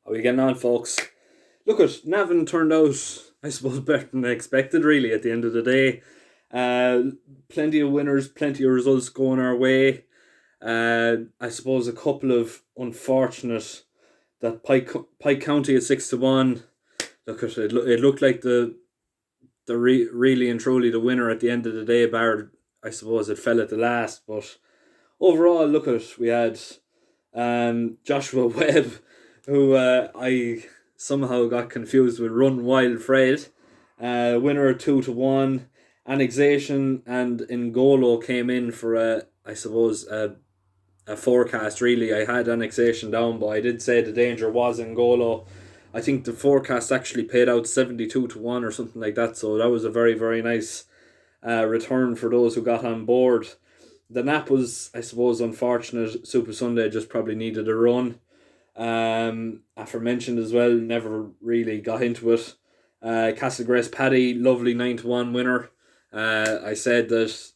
How are you getting on, folks? Look, Navan turned out, I suppose, better than expected, really, at the end of the day. Plenty of winners, plenty of results going our way. I suppose a couple of unfortunate that Pike County at 6-1. Look, it looked like really and truly the winner at the end of the day, bar I suppose it fell at the last. But overall, we had Joshua Webb, who I somehow got confused with Run Wild Fred. Winner 2-1. Annexation and Ngolo came in for a forecast. Really, I had Annexation down, but I did say the danger was Ngolo. I think the forecast actually paid out 72-1 or something like that. So that was a very, very nice return for those who got on board. The nap was, I suppose, unfortunate. Super Sunday just probably needed a run. Aforementioned as well, never really got into it. Castle Grace Paddy, lovely 9-1 winner. I said that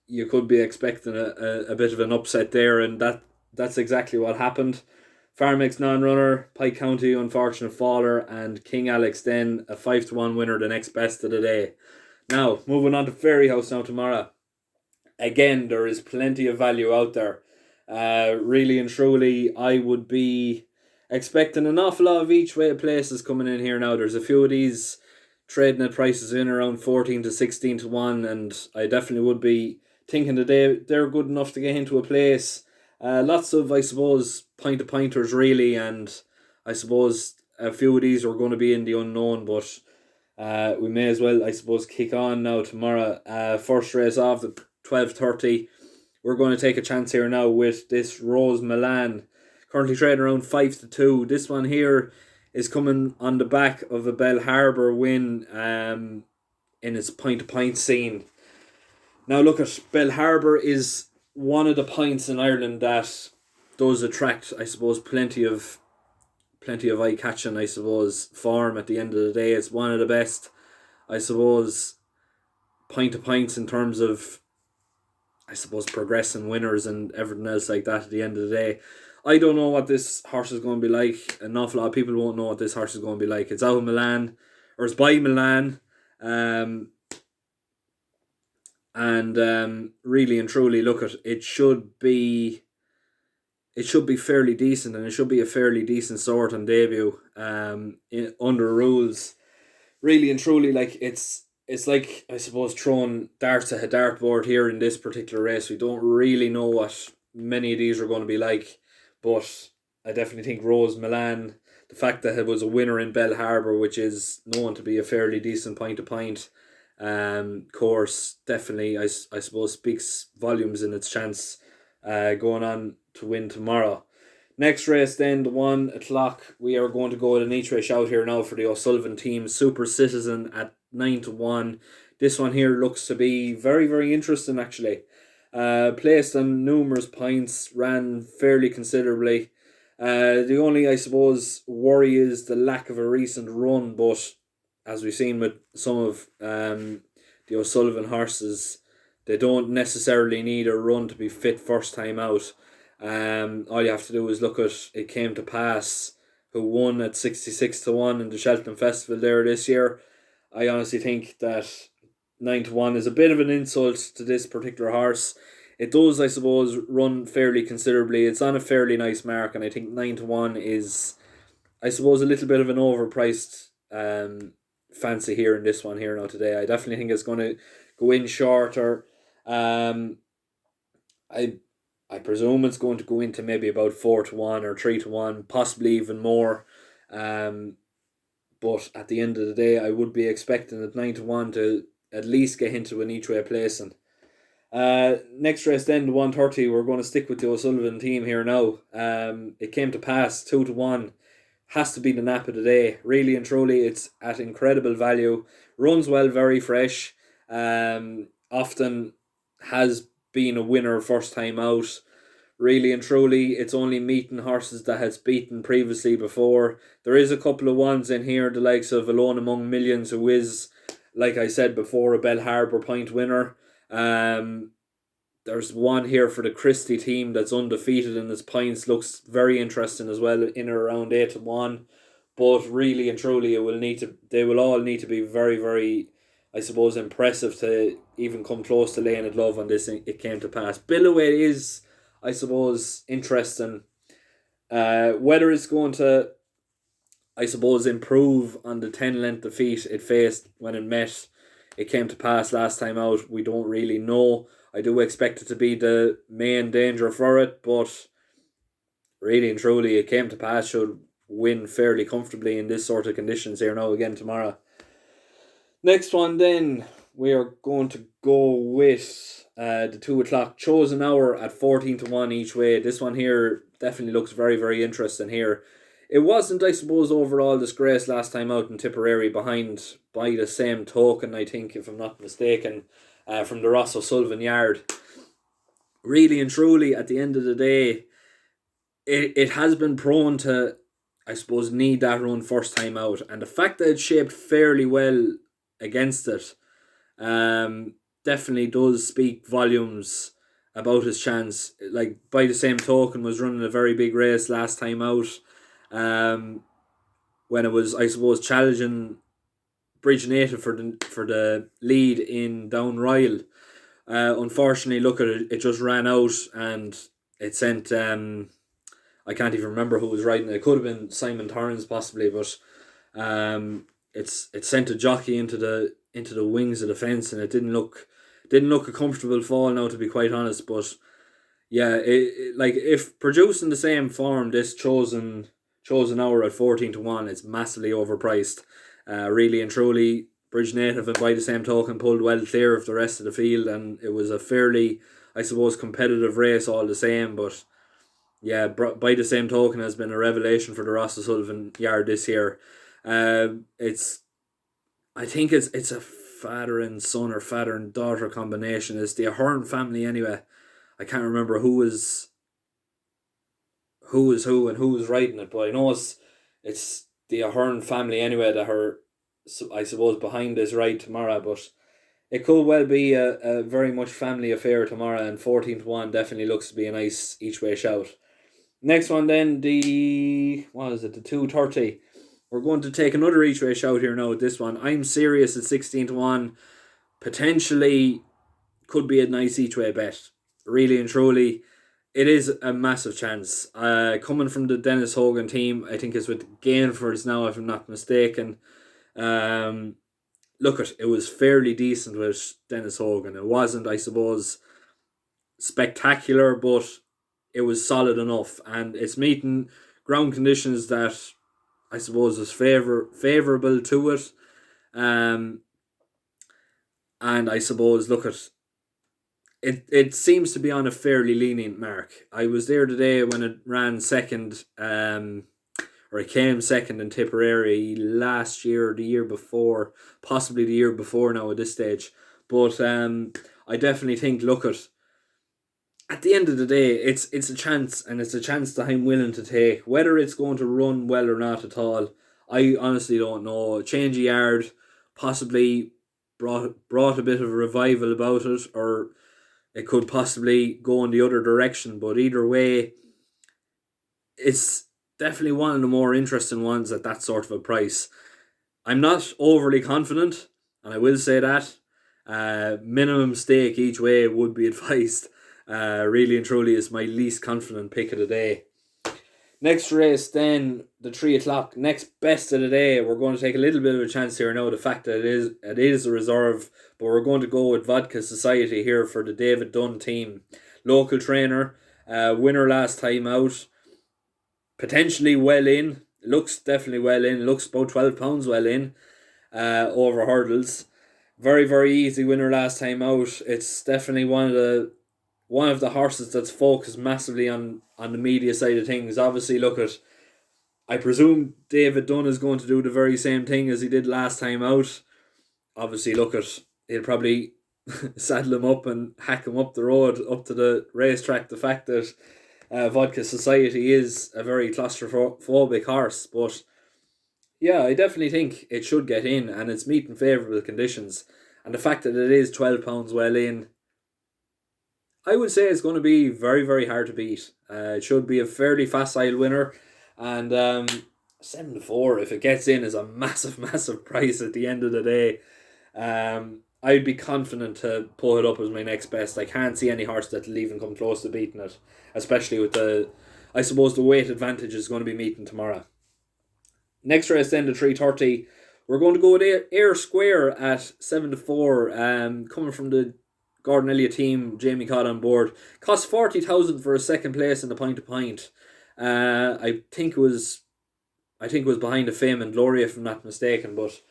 you could be expecting a bit of an upset there, and that's exactly what happened. Farmex non-runner, Pike County unfortunate faller, and King Alex then a 5-1 winner, the next best of the day. Now, moving on to Fairyhouse now tomorrow. Again, there is plenty of value out there. Really and truly, I would be expecting an awful lot of each way places coming in here now. There's a few of these trading at prices in around 14 to 16-1, and I definitely would be thinking that they're good enough to get into a place. Lots of, I suppose, point-to-pointers really, and I suppose a few of these are going to be in the unknown, but we may as well, I suppose, kick on now tomorrow. First race off the 12:30. We're going to take a chance here now with this Rose Milan, currently trading around 5-2. This one here is coming on the back of a Bell Harbour win in its point-to-point scene. Now look, at Bell Harbour is one of the points in Ireland that does attract, I suppose, plenty of eye-catching, I suppose, form at the end of the day. It's one of the best, I suppose, point-to-points in terms of, I suppose, progressing winners and everything else like that at the end of the day. I don't know what this horse is going to be like. An awful lot of people won't know what this horse is going to be like. It's out of Milan, or it's by Milan. Really and truly, look, at it should be fairly decent, and it should be a fairly decent sort on debut under rules. Really and truly, like it's like, I suppose, throwing darts at a dartboard here in this particular race. We don't really know what many of these are going to be like, but I definitely think Rose Milan, the fact that it was a winner in Bell Harbour, which is known to be a fairly decent point-to-point course, definitely, I suppose, speaks volumes in its chance going on to win tomorrow. Next race then, the 1 o'clock, we are going to go with an each way shout here now for the O'Sullivan team. Super Citizen at 9-1. This one here looks to be very, very interesting actually. Placed on numerous points, ran fairly considerably. The only, I suppose, worry is the lack of a recent run, but as we've seen with some of the O'Sullivan horses, they don't necessarily need a run to be fit first time out. All you have to do is look at It Came to Pass, who won at 66-1 in the Cheltenham Festival there this year. I honestly think that 9-1 is a bit of an insult to this particular horse. It does, I suppose, run fairly considerably. It's on a fairly nice mark, and I think 9-1 is, I suppose, a little bit of an overpriced fancy here in this one here now today. I definitely think it's going to go in shorter. I presume it's going to go into maybe about 4-1 or 3-1, possibly even more. But at the end of the day, I would be expecting at 9-1 to at least get into an each way placing. Next race then, the 1:30, we're going to stick with the O'Sullivan team here now. It Came to Pass, 2-1. Has to be the nap of the day. Really and truly, it's at incredible value. Runs well, very fresh. Often has been a winner first time out. Really and truly, it's only meeting horses that has beaten previously before. There is a couple of ones in here, the likes of Alone Among Millions, who is, like I said before, a Bell Harbour point winner. There There's one here for the Christie team that's undefeated in its points. Looks very interesting as well, in or around 8-1. But really and truly, they will all need to be very, very, I suppose, impressive to even come close to laying it love on this. It came to pass. Billaway is, I suppose, interesting. Whether it's going to, I suppose, improve on the 10 length defeat it faced when it met. It came to pass last time out. We don't really know. I do expect it to be the main danger for it, but really and truly, it came to pass. Should win fairly comfortably in this sort of conditions here now again tomorrow. Next one then, we are going to go with the 2 o'clock chosen hour at 14-1 each way. This one here definitely looks very, very interesting here. It wasn't, I suppose, overall disgrace last time out in Tipperary, behind by the same token, I think, if I'm not mistaken, from the Ross O'Sullivan yard. Really and truly, at the end of the day, it has been prone to, I suppose, need that run first time out. And the fact that it shaped fairly well against it definitely does speak volumes about his chance. Like, by the same token, was running a very big race last time out. When it was, I suppose, challenging Bridge Native for the lead in Down Royal. Unfortunately, look at it, it just ran out and it sent, I can't even remember who was riding it. It could have been Simon Torrance possibly, but it sent a jockey into the wings of the fence, and it didn't look a comfortable fall now, to be quite honest. But yeah, like, if producing the same form, this chosen hour at 14-1, it's massively overpriced. Really and truly, Bridge Native, and by the same token, pulled well clear of the rest of the field, and it was a fairly, I suppose, competitive race all the same. But yeah, by the same token, has been a revelation for the Ross O'Sullivan yard this year. I think it's a father and son or father and daughter combination. It's the Ahern family anyway. I can't remember who is who and who was riding it, but I know it's the Ahern family anyway that are, I suppose, behind this ride tomorrow. But it could well be a very much family affair tomorrow, and 14-1 definitely looks to be a nice each way shout. Next one then, the 2:30. We're going to take another each way shout here now with this one. I'm serious at 16-1. Potentially could be a nice each way bet. Really and truly, it is a massive chance. Coming from the Dennis Hogan team, I think it's with Gainfords now, if I'm not mistaken. Look, it was fairly decent with Dennis Hogan. It wasn't, I suppose, spectacular, but it was solid enough, and it's meeting ground conditions that I suppose is favourable to it. And I suppose, look, it seems to be on a fairly lenient mark. I was there today when it ran second, or it came second in Tipperary last year or the year before, possibly the year before now at this stage. But I definitely think, look, at the end of the day, it's a chance, and it's a chance that I'm willing to take. Whether it's going to run well or not at all, I honestly don't know. Change of yard possibly brought a bit of a revival about it, or it could possibly go in the other direction. But either way, it's definitely one of the more interesting ones at that sort of a price. I'm not overly confident, and I will say that. Minimum stake each way would be advised. Really and truly is my least confident pick of the day. Next race then, the 3 o'clock, next best of the day. We're going to take a little bit of a chance here now, the fact that it is a reserve, but we're going to go with Vodka Society here for the David Dunn team. Local trainer, winner last time out, potentially well in, looks definitely well in, looks about £12 well in, over hurdles. Very, very easy winner last time out. It's definitely one of the horses that's focused massively on the media side of things. Obviously, I presume David Dunn is going to do the very same thing as he did last time out. Obviously, he'll probably saddle him up and hack him up the road, up to the racetrack. The fact that Vodka Society is a very claustrophobic horse, but yeah, I definitely think it should get in, and it's meeting favourable conditions. And the fact that it is £12 well in, I would say it's going to be very, very hard to beat. It should be a fairly facile winner, and 7-4, if it gets in, is a massive, massive price at the end of the day. I'd be confident to pull it up as my next best. I can't see any horse that'll even come close to beating it, especially with I suppose the weight advantage is going to be meeting tomorrow. Next race then, the 3:30. We're going to go with Air Square at 7-4. Coming from the Gordon Elliott team, Jamie Codd on board. Cost 40,000 for a second place in the point to point. I think it was behind a Fame and Glory, if I'm not mistaken. But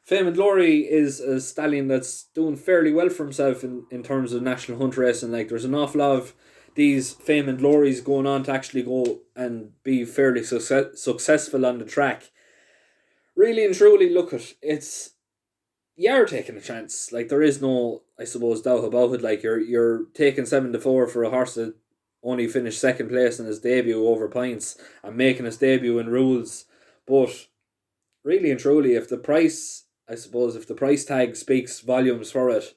Fame and Glory is a stallion that's doing fairly well for himself in terms of national hunt racing. Like, there's an awful lot of these Fame and Glories going on to actually go and be fairly successful on the track. Really and truly, look at it's, you are taking a chance. Like, there is no, I suppose, doubt about it. Like, you're taking 7-4 for a horse that only finished second place in his debut over points and making his debut in rules. But really and truly, if the price, I suppose, if the price tag speaks volumes for it,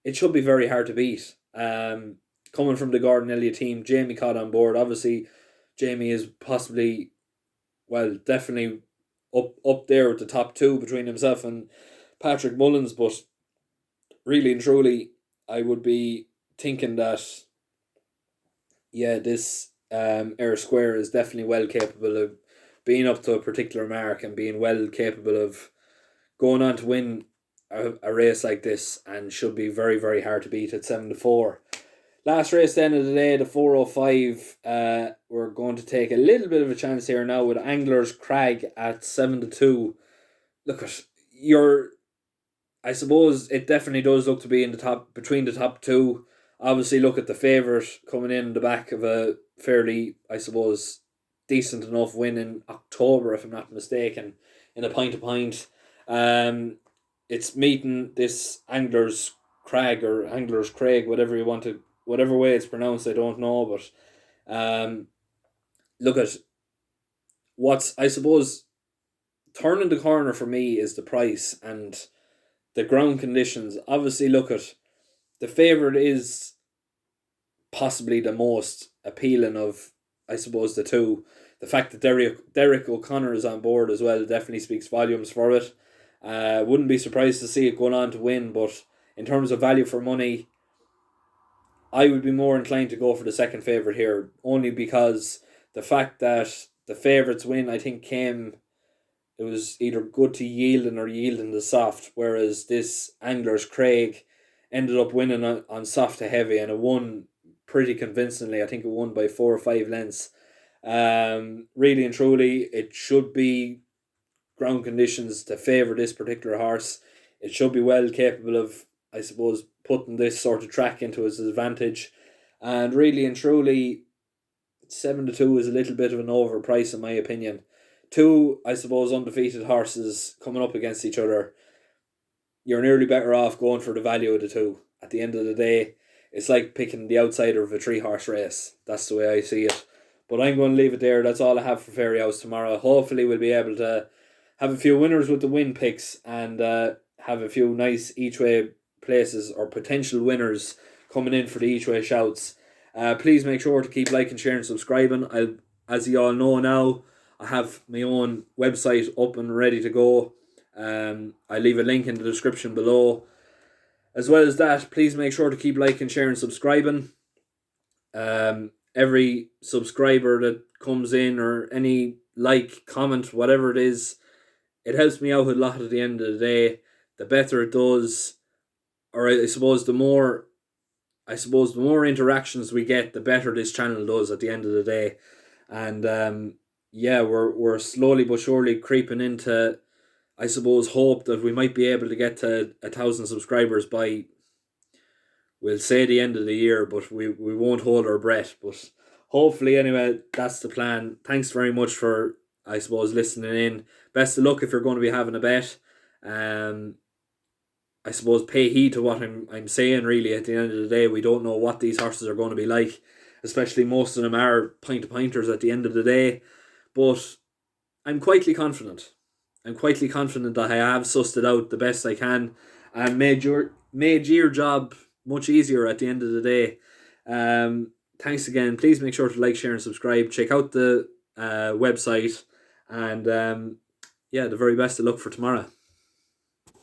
it should be very hard to beat. Coming from the Gordon Elliott team, Jamie Codd on board. Obviously, Jamie is possibly, well, definitely up there with the top two between himself and Patrick Mullins. But really and truly, I would be thinking that, yeah, this Air Square is definitely well capable of being up to a particular mark and being well capable of going on to win a race like this, and should be very, very hard to beat at 7-4. Last race then of the day, the 4:05. We're going to take a little bit of a chance here now with Angler's Crag at 7-2. Look at I suppose it definitely does look to be in the top, between the top two. Obviously, look at the favourite coming in the back of a fairly, I suppose, decent enough win in October, if I'm not mistaken, in a point to point. It's meeting this Angler's Crag or Angler's Craig, whatever way it's pronounced, I don't know. But look at what's, I suppose, turning the corner for me is the price and the ground conditions. Obviously, look at the favourite is possibly the most appealing of, I suppose, the two. The fact that Derek O'Connor is on board as well definitely speaks volumes for it. Wouldn't be surprised to see it going on to win, but in terms of value for money, I would be more inclined to go for the second favourite here, only because the fact that the favourites win, I think, it was either good to Yielding or Yielding to soft, whereas this Angler's Craig ended up winning on soft to heavy, and it won pretty convincingly. I think it won by 4 or 5 lengths. Really and truly, it should be ground conditions to favour this particular horse. It should be well capable of, I suppose, putting this sort of track into its advantage. And really and truly, 7-2 is a little bit of an overprice in my opinion. Two, I suppose, undefeated horses coming up against each other. You're nearly better off going for the value of the two. At the end of the day, it's like picking the outsider of a 3-horse race. That's the way I see it. But I'm going to leave it there. That's all I have for Fairyhouse tomorrow. Hopefully we'll be able to have a few winners with the win picks and have a few nice each way places or potential winners coming in for the each way shouts. Please make sure to keep liking, sharing, subscribing. As you all know now, I have my own website up and ready to go. I leave a link in the description below. As well as that, please make sure to keep liking, sharing, subscribing. Every subscriber that comes in, or any like, comment, whatever it is, it helps me out a lot at the end of the day. The better it does, or I suppose the more interactions we get, the better this channel does at the end of the day. And yeah, we're slowly but surely creeping into, I suppose, hope that we might be able to get to 1,000 subscribers by, we'll say, the end of the year, but we won't hold our breath. But hopefully, anyway, that's the plan. Thanks very much for, I suppose, listening in. Best of luck if you're going to be having a bet. I suppose pay heed to what I'm saying, really. At the end of the day, we don't know what these horses are going to be like, especially most of them are point-to-pointers at the end of the day. But I'm quietly confident. I'm quietly confident that I have sussed it out the best I can and made your job much easier at the end of the day. Thanks again. Please make sure to like, share, and subscribe. Check out the website, and the very best of luck for tomorrow.